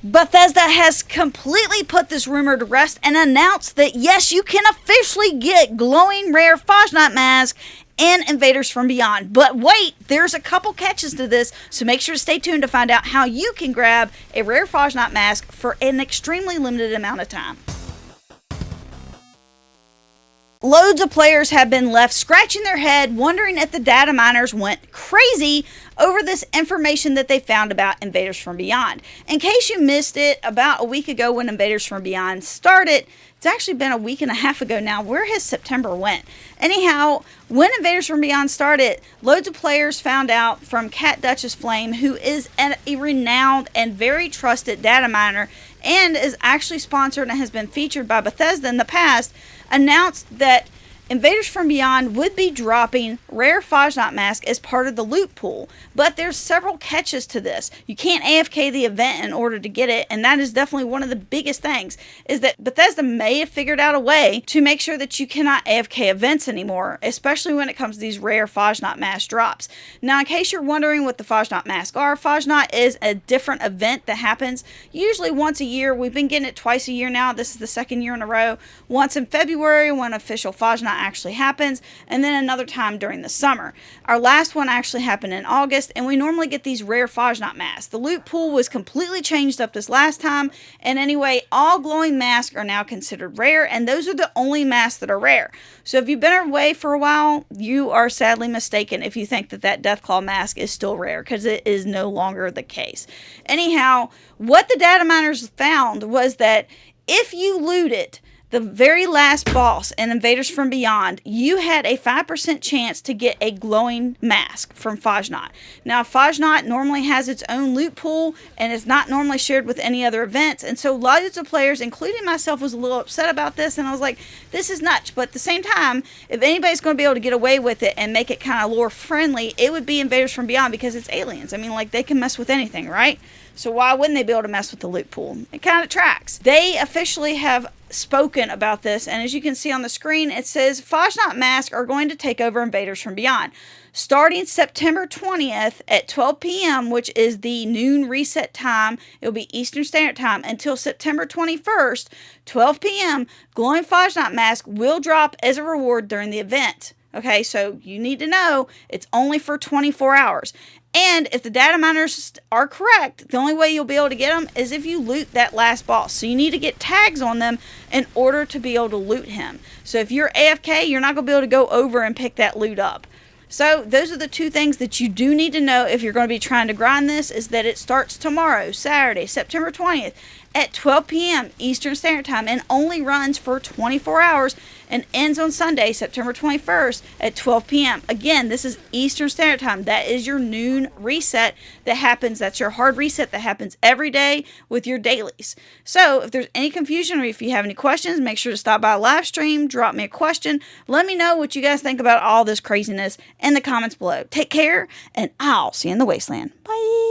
Bethesda has completely put this rumor to rest and announced that yes, you can officially get glowing rare Fasnacht Masks in Invaders from Beyond. But wait, there's a couple catches to this, so make sure to stay tuned to find out how you can grab a rare Fasnacht Mask for an extremely limited amount of time. Loads of players have been left scratching their head, wondering if the data miners went crazy over this information that they found about Invaders from Beyond. In case you missed it, about a week ago when Invaders from Beyond started, it's actually been a week and a half ago now. Where has September went? Anyhow, when Invaders from Beyond started, loads of players found out from Cat Duchess Flame, who is a renowned and very trusted data miner and is actually sponsored and has been featured by Bethesda in the past, announced that Invaders from Beyond would be dropping rare Fasnacht Mask as part of the loot pool. But there's several catches to this. You can't AFK the event in order to get it, and that is definitely one of the biggest things, is that Bethesda may have figured out a way to make sure that you cannot AFK events anymore, especially when it comes to these rare Fasnacht Mask drops. Now, in case you're wondering what the Fasnacht Masks are, Fasnacht is a different event that happens usually once a year. We've been getting it twice a year now. This is the second year in a row. Once in February when official Fasnacht actually happens, and then another time during the summer. Our last one actually happened in August, and we normally get these rare Fasnacht masks. The loot pool was completely changed up this last time, and anyway, all glowing masks are now considered rare, and those are the only masks that are rare. So if you've been away for a while, you are sadly mistaken if you think that that Deathclaw mask is still rare, because it is no longer the case. Anyhow, what the data miners found was that if you loot it, the very last boss in Invaders from Beyond, you had a 5% chance to get a glowing mask from Fasnacht. Now, Fasnacht normally has its own loot pool and is not normally shared with any other events. And so lots of players, including myself, was a little upset about this. And I was like, this is nuts. But at the same time, if anybody's going to be able to get away with it and make it kind of lore friendly, it would be Invaders from Beyond, because it's aliens. I mean, like, they can mess with anything, right? So why wouldn't they be able to mess with the loot pool? It kind of tracks. They officially have spoken about this, and as you can see on the screen, it says Fasnacht Masks are going to take over Invaders from Beyond. Starting September 20th at 12 p.m., which is the noon reset time, it'll be Eastern Standard Time, until September 21st, 12 p.m., glowing Fasnacht Mask will drop as a reward during the event. Okay, so you need to know it's only for 24 hours. And if the data miners are correct, the only way you'll be able to get them is if you loot that last boss. So you need to get tags on them in order to be able to loot him. So if you're AFK, you're not going to be able to go over and pick that loot up. So those are the two things that you do need to know if you're going to be trying to grind this, is that it starts tomorrow, Saturday, September 20th at 12 p.m. Eastern Standard Time, and only runs for 24 hours and ends on Sunday, September 21st at 12 p.m. Again, this is Eastern Standard Time. That is your noon reset that happens. That's your hard reset that happens every day with your dailies. So if there's any confusion or if you have any questions, make sure to stop by a live stream, drop me a question. Let me know what you guys think about all this craziness in the comments below. Take care, and I'll see you in the wasteland. Bye.